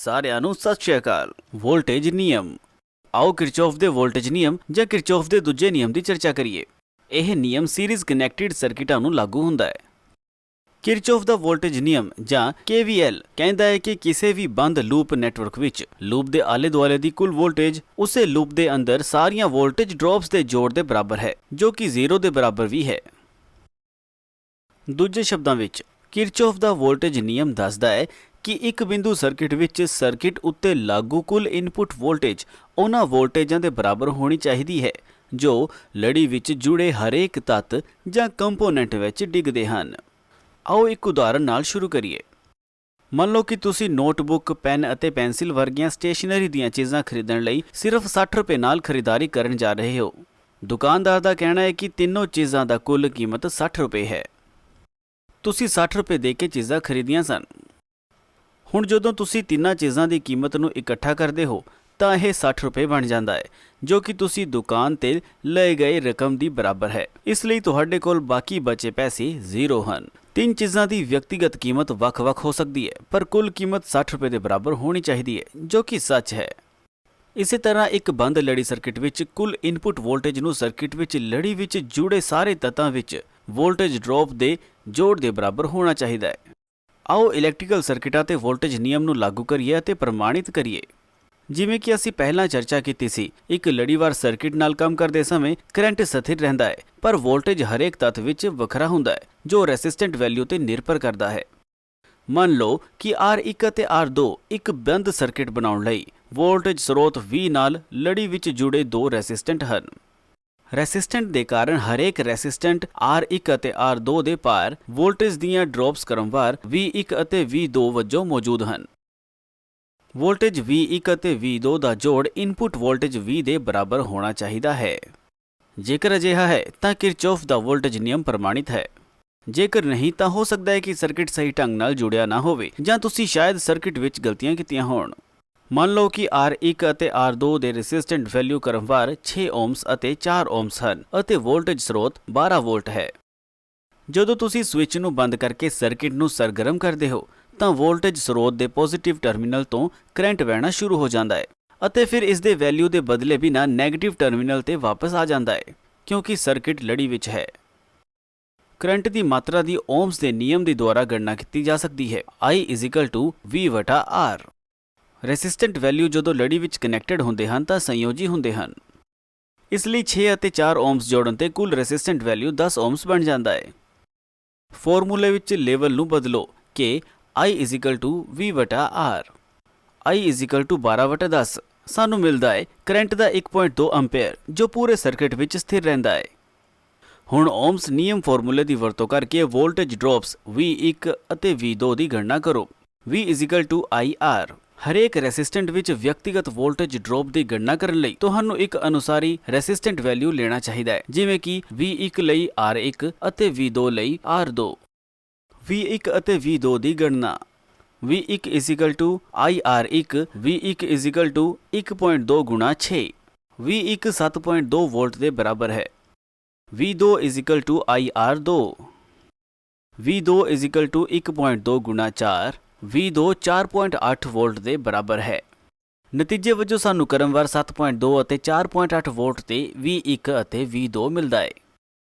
ਸਾਰਿਆਂ ਨੂੰ ਸਤਿ ਸ਼੍ਰੀ ਅਕਾਲ। ਵੋਲਟੇਜ ਨਿਯਮ। ਆਓ ਕਿਰਚੌਫ ਦੇ ਵੋਲਟੇਜ ਨਿਯਮ ਜਾਂ ਕਿਰਚੌਫ ਦੇ ਦੂਜੇ ਨਿਯਮ ਦੀ ਚਰਚਾ ਕਰੀਏ। ਇਹ ਨਿਯਮ ਸੀਰੀਜ਼ ਕਨੈਕਟਡ ਸਰਕਿਟਾਂ ਨੂੰ ਲਾਗੂ ਹੁੰਦਾ ਹੈ। ਕਿਰਚੌਫ ਦਾ ਵੋਲਟੇਜ ਨਿਯਮ ਜਾਂ KVL ਕਹਿੰਦਾ ਹੈ ਕਿ ਕਿਸੇ ਵੀ ਬੰਦ ਲੂਪ ਨੈਟਵਰਕ ਵਿੱਚ ਲੂਪ ਦੇ ਆਲੇ-ਦੁਆਲੇ ਦੀ ਕੁੱਲ ਵੋਲਟੇਜ ਉਸੇ ਲੂਪ ਦੇ ਅੰਦਰ ਸਾਰੀਆਂ ਵੋਲਟੇਜ ਡ੍ਰੌਪਸ ਦੇ ਜੋੜ ਦੇ ਬਰਾਬਰ ਹੈ, ਜੋ ਕਿ 0 ਦੇ ਬਰਾਬਰ ਵੀ ਹੈ। ਦੂਜੇ ਸ਼ਬਦਾਂ ਵਿੱਚ ਕਿਰਚੌਫ ਦਾ ਵੋਲਟੇਜ ਨਿਯਮ ਦੱਸਦਾ ਹੈ ਕਿ ਇੱਕ ਬਿੰਦੂ ਸਰਕਿਟ ਵਿੱਚ ਸਰਕਿਟ ਉੱਤੇ ਲਾਗੂ ਕੁੱਲ ਇਨਪੁਟ ਵੋਲਟੇਜ ਉਹਨਾਂ ਵੋਲਟੇਜਾਂ ਦੇ ਬਰਾਬਰ ਹੋਣੀ ਚਾਹੀਦੀ ਹੈ ਜੋ ਲੜੀ ਵਿੱਚ ਜੁੜੇ ਹਰੇਕ ਤੱਤ ਜਾਂ ਕੰਪੋਨੈਂਟ ਵਿੱਚ ਡਿੱਗਦੇ ਹਨ। ਆਓ ਇੱਕ ਉਦਾਹਰਨ ਨਾਲ ਸ਼ੁਰੂ ਕਰੀਏ। ਮੰਨ ਲਓ ਕਿ ਤੁਸੀਂ ਨੋਟਬੁੱਕ, ਪੈਨ ਅਤੇ ਪੈਨਸਿਲ ਵਰਗੀਆਂ ਸਟੇਸ਼ਨਰੀ ਦੀਆਂ ਚੀਜ਼ਾਂ ਖਰੀਦਣ ਲਈ ਸਿਰਫ 60 ਰੁਪਏ ਨਾਲ ਖਰੀਦਾਰੀ ਕਰਨ ਜਾ ਰਹੇ ਹੋ। ਦੁਕਾਨਦਾਰ ਦਾ ਕਹਿਣਾ ਹੈ ਕਿ ਤਿੰਨੋਂ ਚੀਜ਼ਾਂ ਦਾ ਕੁੱਲ ਕੀਮਤ 60 ਰੁਪਏ ਹੈ। ਤੁਸੀਂ 60 ਰੁਪਏ ਦੇ ਕੇ ਚੀਜ਼ਾਂ ਖਰੀਦੀਆਂ ਸਨ। ਹੁਣ ਜਦੋਂ ਤੁਸੀਂ ਤਿੰਨਾਂ ਚੀਜ਼ਾਂ ਦੀ ਕੀਮਤ ਨੂੰ ਇਕੱਠਾ ਕਰਦੇ ਹੋ ਤਾਂ ਇਹ 60 ਰੁਪਏ ਬਣ ਜਾਂਦਾ ਹੈ, ਜੋ ਕਿ ਤੁਸੀਂ ਦੁਕਾਨ ਤੇ ਲਏ ਗਏ ਰਕਮ ਦੀ ਬਰਾਬਰ ਹੈ। ਇਸ ਲਈ ਤੁਹਾਡੇ ਕੋਲ ਬਾਕੀ ਬਚੇ ਪੈਸੇ 0 ਹਨ। ਤਿੰਨ ਚੀਜ਼ਾਂ ਦੀ ਵਿਅਕਤੀਗਤ ਕੀਮਤ ਵੱਖ-ਵੱਖ ਹੋ ਸਕਦੀ ਹੈ, ਪਰ ਕੁੱਲ ਕੀਮਤ 60 ਰੁਪਏ ਦੇ ਬਰਾਬਰ ਹੋਣੀ ਚਾਹੀਦੀ ਹੈ, ਜੋ ਕਿ ਸੱਚ ਹੈ। ਇਸੇ ਤਰ੍ਹਾਂ ਇੱਕ ਬੰਦ ਲੜੀ ਸਰਕਿਟ ਵਿੱਚ ਕੁੱਲ ਇਨਪੁਟ ਵੋਲਟੇਜ ਨੂੰ ਸਰਕਿਟ ਵਿੱਚ ਲੜੀ ਵਿੱਚ ਜੁੜੇ ਸਾਰੇ ਤੱਤਾਂ ਵਿੱਚ ਵੋਲਟੇਜ ਡ੍ਰੌਪ ਦੇ ਜੋੜ ਦੇ ਬਰਾਬਰ ਹੋਣਾ ਚਾਹੀਦਾ ਹੈ। ਆਓ ਇਲੈਕਟ੍ਰੀਕਲ ਸਰਕਿਟਾਂ ਤੇ ਵੋਲਟੇਜ ਨਿਯਮ ਨੂੰ ਲਾਗੂ ਕਰੀਏ ਅਤੇ ਪ੍ਰਮਾਣਿਤ ਕਰੀਏ। ਜਿਵੇਂ ਕਿ ਅਸੀਂ ਪਹਿਲਾਂ ਚਰਚਾ ਕੀਤੀ ਸੀ, ਇੱਕ ਲੜੀਵਾਰ ਸਰਕਿਟ ਨਾਲ ਕੰਮ ਕਰਦੇ ਸਮੇਂ ਕਰੰਟ ਸਥਿਰ ਰਹਿੰਦਾ ਹੈ, ਪਰ ਵੋਲਟੇਜ ਹਰੇਕ ਤੱਤ ਵਿੱਚ ਵੱਖਰਾ ਹੁੰਦਾ ਹੈ, ਜੋ ਰੈਸਿਸਟੈਂਟ ਵੈਲਿਊ ਤੇ ਨਿਰਭਰ ਕਰਦਾ ਹੈ। ਮੰਨ ਲਓ ਕਿ R1 ਅਤੇ R2 ਇੱਕ ਬੰਦ ਸਰਕਿਟ ਬਣਾਉਣ ਲਈ ਵੋਲਟੇਜ ਸਰੋਤ V ਨਾਲ ਲੜੀ ਵਿੱਚ ਜੁੜੇ ਦੋ ਰੈਸਿਸਟੈਂਟ ਹਨ। ਰੈਸਿਸਟੈਂਟ ਦੇ ਕਾਰਨ ਹਰੇਕ ਰੈਸਿਸਟੈਂਟ R1 ਅਤੇ R2 ਦੇ ਪਾਰ ਵੋਲਟੇਜ ਦੀਆਂ ਡ੍ਰੌਪਸ ਕ੍ਰਮਵਾਰ V1 ਅਤੇ V2 ਵਜੋਂ ਮੌਜੂਦ ਹਨ। ਵੋਲਟੇਜ V1 ਅਤੇ V2 ਦਾ ਜੋੜ ਇਨਪੁਟ ਵੋਲਟੇਜ V ਦੇ ਬਰਾਬਰ ਹੋਣਾ ਚਾਹੀਦਾ ਹੈ। ਜੇਕਰ ਅਜਿਹਾ ਹੈ ਤਾਂ ਕਿਰਚੌਫ ਦਾ ਵੋਲਟੇਜ ਨਿਯਮ ਪ੍ਰਮਾਣਿਤ ਹੈ। ਜੇਕਰ ਨਹੀਂ ਤਾਂ ਹੋ ਸਕਦਾ ਹੈ ਕਿ ਸਰਕਿਟ ਸਹੀ ਢੰਗ ਨਾਲ ਜੁੜਿਆ ਨਾ ਹੋਵੇ ਜਾਂ ਤੁਸੀਂ ਸ਼ਾਇਦ ਸਰਕਿਟ ਵਿੱਚ ਗਲਤੀਆਂ ਕੀਤੀਆਂ ਹੋਣ। ਮੰਨ ਲਓ ਕਿ R1 ਅਤੇ R2 ਦੇ ਰੈਸਿਸਟੈਂਟ ਵੈਲਿਊ ਕ੍ਰਮਵਾਰ 6 ਓਹਮਸ ਅਤੇ 4 ਓਹਮਸ ਹਨ ਅਤੇ ਵੋਲਟੇਜ ਸਰੋਤ 12 ਵੋਲਟ ਹੈ। ਜਦੋਂ ਤੁਸੀਂ ਸਵਿਚ ਨੂੰ ਬੰਦ ਕਰਕੇ ਸਰਕਿਟ ਨੂੰ ਸਰਗਰਮ ਕਰਦੇ ਹੋ ਤਾਂ ਵੋਲਟੇਜ ਸਰੋਤ ਦੇ ਪੋਜ਼ਿਟਿਵ ਟਰਮੀਨਲ ਤੋਂ ਕਰੰਟ ਵਹਿਣਾ ਸ਼ੁਰੂ ਹੋ ਜਾਂਦਾ ਹੈ ਅਤੇ ਫਿਰ ਇਸ ਦੇ ਵੈਲਿਊ ਦੇ ਬਦਲੇ ਬਿਨਾਂ ਨੈਗੇਟਿਵ ਟਰਮੀਨਲ ਤੇ ਵਾਪਸ ਆ ਜਾਂਦਾ ਹੈ, ਕਿਉਂਕਿ ਸਰਕਿਟ ਲੜੀ ਵਿੱਚ ਹੈ। ਕਰੰਟ ਦੀ ਮਾਤਰਾ ਦੀ ਓਹਮਸ ਦੇ ਨਿਯਮ ਦੇ ਦੁਆਰਾ ਗਣਨਾ ਕੀਤੀ ਜਾ ਸਕਦੀ ਹੈ। I=V/R। ਰੈਸਿਸਟੈਂਟ ਵੈਲਿਊ ਜਦੋਂ ਲੜੀ ਵਿੱਚ ਕਨੈਕਟਡ ਹੁੰਦੇ ਹਨ ਤਾਂ ਸੰਯੋਜੀ ਹੁੰਦੇ ਹਨ। ਇਸ ਲਈ 6 ਅਤੇ 4 ਓਹਮਸ ਜੋੜਨ ਤੇ ਕੁੱਲ ਰੈਸਿਸਟੈਂਟ ਵੈਲਿਊ 10 ਓਹਮਸ ਬਣ ਜਾਂਦਾ ਹੈ। ਫਾਰਮੂਲੇ ਵਿੱਚ ਲੇਵਲ ਨੂੰ ਬਦਲੋ ਕਿ I=V/R। I=12/10 ਸਾਨੂੰ ਮਿਲਦਾ ਹੈ ਕਰੰਟ ਦਾ 1.2 ਐਂਪੀਅਰ, ਜੋ ਪੂਰੇ ਸਰਕਿਟ ਵਿੱਚ ਸਥਿਰ ਰਹਿੰਦਾ ਹੈ। ਹੁਣ ਓਹਮਸ ਨਿਯਮ ਫਾਰਮੂਲੇ ਦੀ ਵਰਤੋਂ ਕਰਕੇ ਵੋਲਟੇਜ ਡ੍ਰੌਪਸ V1 ਅਤੇ V2 ਦੀ ਗਣਨਾ ਕਰੋ। V=IR। ਹਰੇਕ ਰੈਸਿਸਟੈਂਟ ਵਿੱਚ ਵਿਅਕਤੀਗਤ ਵੋਲਟੇਜ ਡ੍ਰੌਪ ਦੀ ਗਣਨਾ ਕਰਨ ਲਈ ਤੁਹਾਨੂੰ ਇੱਕ ਅਨੁਸਾਰੀ ਰੈਸਿਸਟੈਂਟ ਵੈਲਿਊ ਲੈਣਾ ਚਾਹੀਦਾ ਹੈ, ਜਿਵੇਂ ਕਿ V1 ਲਈ R1 ਅਤੇ V2 ਲਈ R2। V1 ਅਤੇ V2 ਦੀ ਗਣਨਾ। V1=IR1। V1=1.2 ਗੁਣਾ 6। V1 7.2 ਵੋਲਟ ਦੇ ਬਰਾਬਰ ਹੈ। V2=IR2। V2=1.2 ਗੁਣਾ 4। V2 4.8 ਵੋਲਟ ਦੇ ਬਰਾਬਰ ਹੈ। ਨਤੀਜੇ ਵਜੋਂ ਸਾਨੂੰ ਕ੍ਰਮਵਾਰ 7.2 ਅਤੇ 4.8 ਵੋਲਟ ਤੇ V1 ਅਤੇ V2 ਮਿਲਦਾ ਹੈ।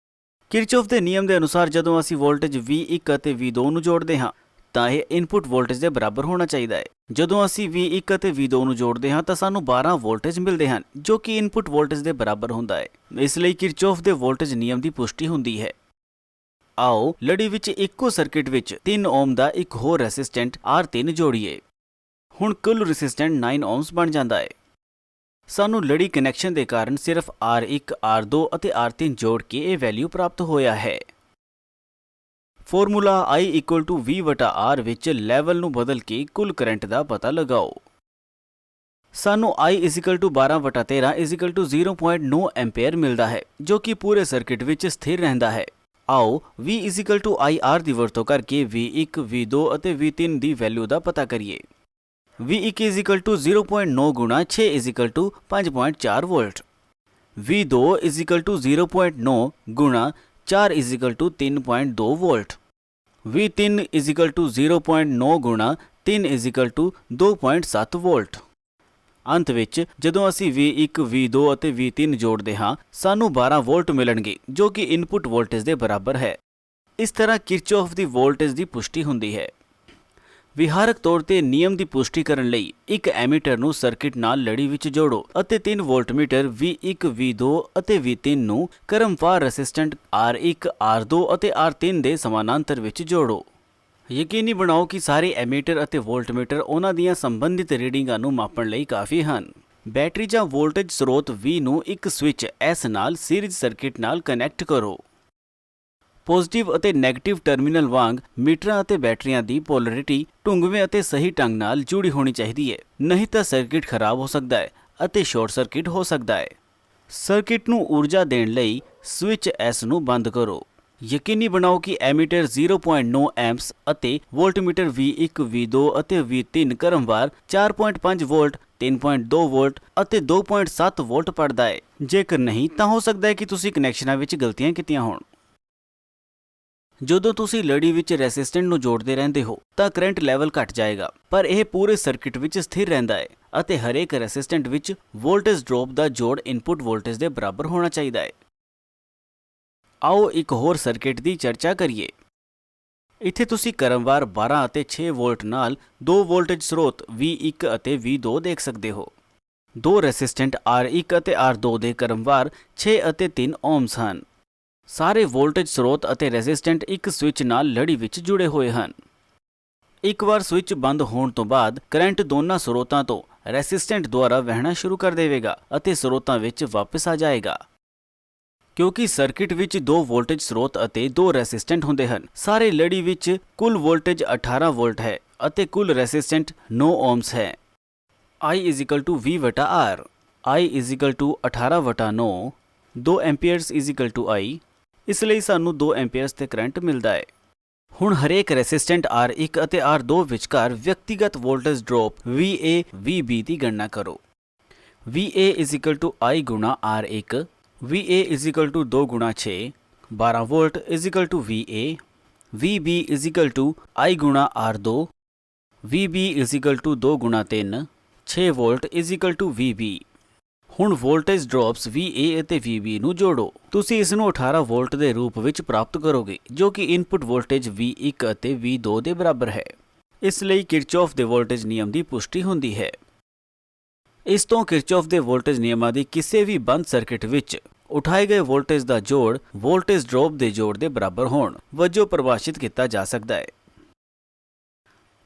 ਕਿਰਚੌਫ ਦੇ ਨਿਯਮ ਦੇ ਅਨੁਸਾਰ ਜਦੋਂ ਅਸੀਂ ਵੋਲਟੇਜ V1 ਅਤੇ V2 ਨੂੰ ਜੋੜਦੇ ਹਾਂ ਤਾਂ ਇਹ ਇਨਪੁਟ ਵੋਲਟੇਜ ਦੇ ਬਰਾਬਰ ਹੋਣਾ ਚਾਹੀਦਾ ਹੈ। ਜਦੋਂ ਅਸੀਂ V1 ਅਤੇ V2 ਨੂੰ ਜੋੜਦੇ ਹਾਂ ਤਾਂ ਸਾਨੂੰ 12 ਵੋਲਟੇਜ ਮਿਲਦੇ ਹਨ, ਜੋ ਕਿ ਇਨਪੁਟ ਵੋਲਟੇਜ ਦੇ ਬਰਾਬਰ ਹੁੰਦਾ ਹੈ। ਇਸ ਲਈ ਕਿਰਚੌਫ ਦੇ ਵੋਲਟੇਜ ਨਿਯਮ ਦੀ ਪੁਸ਼ਟੀ ਹੁੰਦੀ ਹੈ। ਆਓ ਲੜੀ ਵਿੱਚ ਇੱਕੋ ਸਰਕਿਟ ਵਿੱਚ 3 ਓਹਮ ਦਾ ਇੱਕ ਹੋਰ ਰੈਸਿਸਟੈਂਟ R3 ਜੋੜੀਏ। ਹੁਣ ਕੁੱਲ ਰੈਸਿਸਟੈਂਟ 9 ਓਹਮਸ ਬਣ ਜਾਂਦਾ ਹੈ। ਸਾਨੂੰ ਲੜੀ ਕਨੈਕਸ਼ਨ ਦੇ ਕਾਰਨ ਸਿਰਫ R1, R2 ਅਤੇ R3 ਜੋੜ ਕੇ ਇਹ ਵੈਲਿਊ ਪ੍ਰਾਪਤ ਹੋਇਆ ਹੈ। ਫਾਰਮੂਲਾ I=V/R ਵਿੱਚ ਲੈਵਲ ਨੂੰ ਬਦਲ ਕੇ ਕੁੱਲ ਕਰੰਟ ਦਾ ਪਤਾ ਲਗਾਓ। ਸਾਨੂੰ I=12/13 0.9 ਐਂਪੀਅਰ ਮਿਲਦਾ ਹੈ, ਜੋ ਕਿ ਪੂਰੇ ਸਰਕਿਟ ਵਿੱਚ ਸਥਿਰ ਰਹਿੰਦਾ ਹੈ। ਆਓ V=IR ਦੀ ਵਰਤੋਂ ਕਰਕੇ V1, V2 ਅਤੇ V3 ਦੀ ਵੈਲਿਊ ਦਾ ਪਤਾ ਕਰੀਏ। V1=0.9 ਗੁਣਾ 6 5.4 ਵੋਲਟ। V2=0.9 ਗੁਣਾ 4 3.2 ਵੋਲਟ। V3=0.9 ਗੁਣਾ 3 2.7 ਵੋਲਟ। ਅੰਤ ਵਿੱਚ ਜਦੋਂ ਅਸੀਂ V1, V2 ਅਤੇ V3 ਜੋੜਦੇ ਹਾਂ ਸਾਨੂੰ 12 ਵੋਲਟ ਮਿਲਣਗੇ ਜੋ ਕਿ ਇਨਪੁਟ ਵੋਲਟੇਜ ਦੇ ਬਰਾਬਰ ਹੈ। ਇਸ ਤਰ੍ਹਾਂ ਕਿਰਚੌਫ ਦੀ ਵੋਲਟੇਜ ਦੀ ਪੁਸ਼ਟੀ ਹੁੰਦੀ ਹੈ। ਵਿਹਾਰਕ ਤੌਰ ਤੇ ਨਿਯਮ ਦੀ ਪੁਸ਼ਟੀ ਕਰਨ ਲਈ ਇੱਕ ਐਮੀਟਰ ਨੂੰ ਸਰਕਿਟ ਨਾਲ ਲੜੀ ਵਿੱਚ ਜੋੜੋ ਅਤੇ 3 ਵੋਲਟਮੀਟਰ V1, V2 ਅਤੇ V3 ਨੂੰ ਕ੍ਰਮਵਾਰ ਰੈਸਿਸਟੈਂਟ R1, R2 ਅਤੇ R3 ਦੇ ਸਮਾਨਾਂਤਰ ਵਿੱਚ ਜੋੜੋ। ਯਕੀਨੀ ਬਣਾਓ ਕਿ ਸਾਰੇ ਐਮੀਟਰ ਅਤੇ ਵੋਲਟਮੀਟਰ ਉਹਨਾਂ ਦੀਆਂ ਸੰਬੰਧਿਤ ਰੀਡਿੰਗਾਂ ਨੂੰ ਮਾਪਣ ਲਈ ਕਾਫੀ ਹਨ। ਬੈਟਰੀ ਜਾਂ ਵੋਲਟੇਜ ਸਰੋਤ V ਨੂੰ ਇੱਕ ਸਵਿਚ S ਨਾਲ ਸੀਰੀਜ਼ ਸਰਕਿਟ ਨਾਲ ਕਨੈਕਟ ਕਰੋ। ਪੋਜ਼ਿਟਿਵ ਅਤੇ ਨੈਗੇਟਿਵ ਟਰਮੀਨਲ ਵਾਂਗ ਮੀਟਰਾਂ ਅਤੇ ਬੈਟਰੀਆਂ ਦੀ ਪੋਲੈਰਿਟੀ ਢੁੰਗਵੇਂ ਅਤੇ ਸਹੀ ਢੰਗ ਨਾਲ ਜੁੜੀ ਹੋਣੀ ਚਾਹੀਦੀ ਹੈ, ਨਹੀਂ ਤਾਂ ਸਰਕਿਟ ਖਰਾਬ ਹੋ ਸਕਦਾ ਹੈ ਅਤੇ ਸ਼ਾਰਟ ਸਰਕਿਟ ਹੋ ਸਕਦਾ ਹੈ। ਸਰਕਿਟ ਨੂੰ ਊਰਜਾ ਦੇਣ ਲਈ ਸਵਿਚ S ਨੂੰ ਬੰਦ ਕਰੋ। ਯਕੀਨੀ ਬਣਾਓ ਕਿ ਐਮੀਟਰ 0.9 ਐਂਪਸ ਅਤੇ ਵੋਲਟਮੀਟਰ V1, V2 ਅਤੇ V3 ਕ੍ਰਮਵਾਰ 4.5 ਵੋਲਟ, 3.2 ਵੋਲਟ ਅਤੇ 2.7 ਵੋਲਟ ਪੜਦਾ ਹੈ। ਜੇਕਰ ਨਹੀਂ ਤਾਂ ਹੋ ਸਕਦਾ ਹੈ ਕਿ ਤੁਸੀਂ ਕਨੈਕਸ਼ਨਾਂ ਵਿੱਚ ਗਲਤੀਆਂ ਕੀਤੀਆਂ ਹੋਣ। ਜਦੋਂ ਤੁਸੀਂ ਲੜੀ ਵਿੱਚ ਰੈਸਿਸਟੈਂਟ ਨੂੰ ਜੋੜਦੇ ਰਹਿੰਦੇ ਹੋ ਤਾਂ ਕਰੰਟ ਲੈਵਲ ਘਟ ਜਾਏਗਾ, ਪਰ ਇਹ ਪੂਰੇ ਸਰਕਿਟ ਵਿੱਚ ਸਥਿਰ ਰਹਿੰਦਾ ਹੈ ਅਤੇ ਹਰੇਕ ਰੈਸਿਸਟੈਂਟ ਵਿੱਚ ਵੋਲਟੇਜ ਡ੍ਰੌਪ ਦਾ ਜੋੜ ਇਨਪੁਟ ਵੋਲਟੇਜ ਦੇ ਬਰਾਬਰ ਹੋਣਾ ਚਾਹੀਦਾ ਹੈ। ਆਓ ਇੱਕ ਹੋਰ ਸਰਕਿਟ ਦੀ ਚਰਚਾ ਕਰੀਏ। ਇੱਥੇ ਤੁਸੀਂ ਕ੍ਰਮਵਾਰ 12 ਅਤੇ 6 ਵੋਲਟ ਨਾਲ ਦੋ ਵੋਲਟੇਜ ਸਰੋਤ V1 ਅਤੇ V2 ਦੇਖ ਸਕਦੇ ਹੋ। ਦੋ ਰੈਸਿਸਟੈਂਟ R1 ਅਤੇ R2 ਦੇ ਕ੍ਰਮਵਾਰ 6 ਅਤੇ 3 ਓਹਮਸ ਹਨ। ਸਾਰੇ ਵੋਲਟੇਜ ਸਰੋਤ ਅਤੇ ਰੈਸਿਸਟੈਂਟ ਇੱਕ ਸਵਿਚ ਨਾਲ ਲੜੀ ਵਿੱਚ ਜੁੜੇ ਹੋਏ ਹਨ। ਇੱਕ ਵਾਰ ਸਵਿਚ ਬੰਦ ਹੋਣ ਤੋਂ ਬਾਅਦ ਕਰੰਟ ਦੋਨਾਂ ਸਰੋਤਾਂ ਤੋਂ ਰੈਸਿਸਟੈਂਟ ਦੁਆਰਾ ਵਹਿਣਾ ਸ਼ੁਰੂ ਕਰ ਦੇਵੇਗਾ ਅਤੇ ਸਰੋਤਾਂ ਵਿੱਚ ਵਾਪਸ ਆ ਜਾਏਗਾ। ਕਿਉਂਕਿ ਸਰਕਿਟ ਵਿੱਚ ਦੋ ਵੋਲਟੇਜ ਸਰੋਤ ਅਤੇ ਦੋ ਰੈਸਿਸਟੈਂਟ ਹੁੰਦੇ ਹਨ, ਸਾਰੇ ਲੜੀ ਵਿੱਚ ਕੁੱਲ ਵੋਲਟੇਜ 18 ਵੋਲਟ ਹੈ ਅਤੇ ਕੁੱਲ ਰੈਸਿਸਟੈਂਟ 9 ਓਹਮਸ ਹੈ। I V/R I 18/9 2 ਐਂਪੀਅਰਸ I, ਇਸ ਲਈ ਸਾਨੂੰ 2 ਐਂਪੀਅਰਸ ਤੇ ਕਰੰਟ ਮਿਲਦਾ ਹੈ। ਹੁਣ ਹਰੇਕ ਰੈਸਿਸਟੈਂਟ R1 ਅਤੇ R2 ਵਿਚਕਾਰ ਵਿਅਕਤੀਗਤ ਵੋਲਟੇਜ ਡ੍ਰੌਪ VA, VB ਦੀ ਗਣਨਾ ਕਰੋ। VA I ਗੁਣਾ R1, VA 2 ਗੁਣਾ 6, 12 ਵੋਲਟ VA, VB I ਗੁਣਾ R2, VB 2 ਗੁਣਾ 3, 6 ਵੋਲਟ VB। ਹੁਣ ਵੋਲਟੇਜ ਡ੍ਰੌਪਸ VA ਅਤੇ VB ਨੂੰ ਜੋੜੋ। ਤੁਸੀਂ ਇਸ ਨੂੰ 18 ਵੋਲਟ ਦੇ ਰੂਪ ਵਿੱਚ ਪ੍ਰਾਪਤ ਕਰੋਗੇ ਜੋ ਕਿ ਇਨਪੁਟ ਵੋਲਟੇਜ V1 ਅਤੇ V2 ਦੇ ਬਰਾਬਰ ਹੈ। ਇਸ ਲਈ ਕਿਰਚੌਫ ਦੇ ਵੋਲਟੇਜ ਨਿਯਮ ਦੀ ਪੁਸ਼ਟੀ ਹੁੰਦੀ ਹੈ। ਇਸ ਤੋਂ ਕਿਰਚੌਫ ਦੇ ਵੋਲਟੇਜ ਨਿਯਮਾਂ ਦੀ ਕਿਸੇ ਵੀ ਬੰਦ ਸਰਕਿਟ ਵਿੱਚ ਉਠਾਏ ਗਏ ਵੋਲਟੇਜ ਦਾ ਜੋੜ ਵੋਲਟੇਜ ਡ੍ਰੌਪ ਦੇ ਜੋੜ ਦੇ ਬਰਾਬਰ ਹੋਣ ਵਜੋਂ ਪਰਿਭਾਸ਼ਿਤ ਕੀਤਾ ਜਾ ਸਕਦਾ ਹੈ।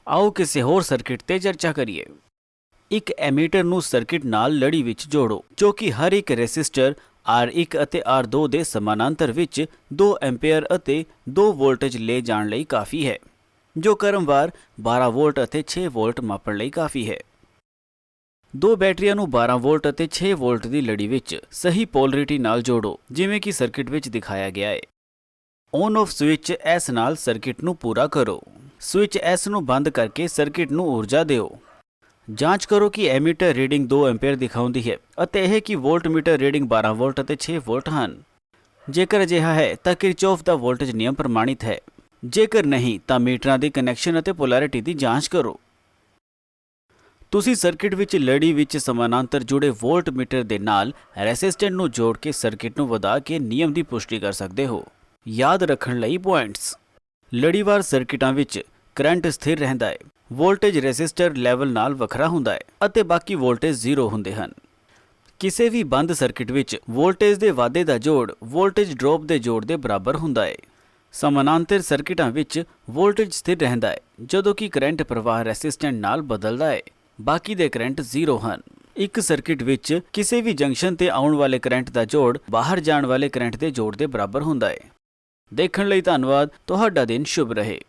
ਆਓ ਕਿਸੇ ਹੋਰ ਸਰਕਿਟ ਤੇ ਚਰਚਾ ਕਰੀਏ। ਇੱਕ ਐਮੀਟਰ ਨੂੰ ਸਰਕਿਟ ਨਾਲ ਲੜੀ ਵਿੱਚ ਜੋੜੋ ਜੋ ਕਿ ਹਰ ਇੱਕ ਰੈਸਿਸਟਰ R1 ਅਤੇ R2 ਦੇ ਸਮਾਨਾਂਤਰ ਵਿੱਚ 2 ਐਂਪੀਅਰ ਅਤੇ 2 ਵੋਲਟੇਜ ਲੈ ਜਾਣ ਲਈ ਕਾਫੀ ਹੈ, ਜੋ ਕ੍ਰਮਵਾਰ 12 ਵੋਲਟ ਅਤੇ 6 ਵੋਲਟ ਮਾਪਣ ਲਈ ਕਾਫੀ ਹੈ। ਦੋ ਬੈਟਰੀਆਂ ਨੂੰ 12 ਵੋਲਟ ਅਤੇ 6 ਵੋਲਟ ਦੀ ਲੜੀ ਵਿੱਚ ਸਹੀ ਪੋਲਰਿਟੀ ਨਾਲ ਜੋੜੋ ਜਿਵੇਂ ਕਿ ਸਰਕਿਟ ਵਿੱਚ ਦਿਖਾਇਆ ਗਿਆ ਹੈ। ਔਨ ਆਫ ਸਵਿਚ S ਨਾਲ ਸਰਕਿਟ ਨੂੰ ਪੂਰਾ ਕਰੋ। ਸਵਿਚ S ਨੂੰ ਬੰਦ ਕਰਕੇ ਸਰਕਿਟ ਨੂੰ ਊਰਜਾ ਦਿਓ। ਜਾਂਚ ਕਰੋ ਕਿ ਐਮੀਟਰ ਰੀਡਿੰਗ 2 ਐਂਪੀਅਰ ਦਿਖਾਉਂਦੀ ਹੈ ਅਤੇ ਇਹ ਕਿ ਵੋਲਟਮੀਟਰ ਰੀਡਿੰਗ 12 ਵੋਲਟ ਅਤੇ 6 ਵੋਲਟ ਹਨ। ਜੇਕਰ ਅਜਿਹਾ ਹੈ ਤਾਂ ਕਿਰਚੌਫ ਦਾ ਵੋਲਟੇਜ ਨਿਯਮ ਪ੍ਰਮਾਣਿਤ ਹੈ। ਜੇਕਰ ਨਹੀਂ ਤਾਂ ਮੀਟਰਾਂ ਦੀ ਕਨੈਕਸ਼ਨ ਅਤੇ ਪੋਲੈਰਿਟੀ ਦੀ ਜਾਂਚ ਕਰੋ। ਤੁਸੀਂ ਸਰਕਿਟ ਵਿੱਚ ਲੜੀ ਵਿੱਚ ਸਮਾਨਾਂਤਰ ਜੁੜੇ ਵੋਲਟਮੀਟਰ ਦੇ ਨਾਲ ਰੈਸਿਸਟੈਂਟ ਨੂੰ ਜੋੜ ਕੇ ਸਰਕਿਟ ਨੂੰ ਵਧਾ ਕੇ ਨਿਯਮ ਦੀ ਪੁਸ਼ਟੀ ਕਰ ਸਕਦੇ ਹੋ। ਯਾਦ ਰੱਖਣ ਲਈ ਪੁਆਇੰਟਸ। ਲੜੀਵਾਰ ਸਰਕਿਟਾਂ ਵਿੱਚ ਕਰੰਟ ਸਥਿਰ ਰਹਿੰਦਾ ਹੈ, ਵੋਲਟੇਜ ਰੈਸਿਸਟਰ ਲੈਵਲ ਨਾਲ ਵੱਖਰਾ ਹੁੰਦਾ ਹੈ ਅਤੇ ਬਾਕੀ ਵੋਲਟੇਜ 0 ਹੁੰਦੇ ਹਨ। ਕਿਸੇ ਵੀ ਬੰਦ ਸਰਕਿਟ ਵਿੱਚ ਵੋਲਟੇਜ ਦੇ ਵਾਧੇ ਦਾ ਜੋੜ ਵੋਲਟੇਜ ਡ੍ਰੌਪ ਦੇ ਜੋੜ ਦੇ ਬਰਾਬਰ ਹੁੰਦਾ ਹੈ। ਸਮਾਨਾਂਤਰ ਸਰਕਿਟਾਂ ਵਿੱਚ ਵੋਲਟੇਜ ਸਥਿਰ ਰਹਿੰਦਾ ਹੈ ਜਦੋਂ ਕਿ ਕਰੰਟ ਪ੍ਰਵਾਹ ਰੈਸਿਸਟੈਂਟ ਨਾਲ ਬਦਲਦਾ ਹੈ, ਬਾਕੀ ਦੇ ਕਰੰਟ 0 ਹਨ। ਇੱਕ ਸਰਕਿਟ ਵਿੱਚ ਕਿਸੇ ਵੀ ਜੰਕਸ਼ਨ ਤੇ ਆਉਣ ਵਾਲੇ ਕਰੰਟ ਦਾ ਜੋੜ ਬਾਹਰ ਜਾਣ ਵਾਲੇ ਕਰੰਟ ਦੇ ਜੋੜ ਦੇ ਬਰਾਬਰ ਹੁੰਦਾ ਹੈ। ਦੇਖਣ ਲਈ ਧੰਨਵਾਦ। ਤੁਹਾਡਾ ਦਿਨ ਸ਼ੁਭ ਰਹੇ।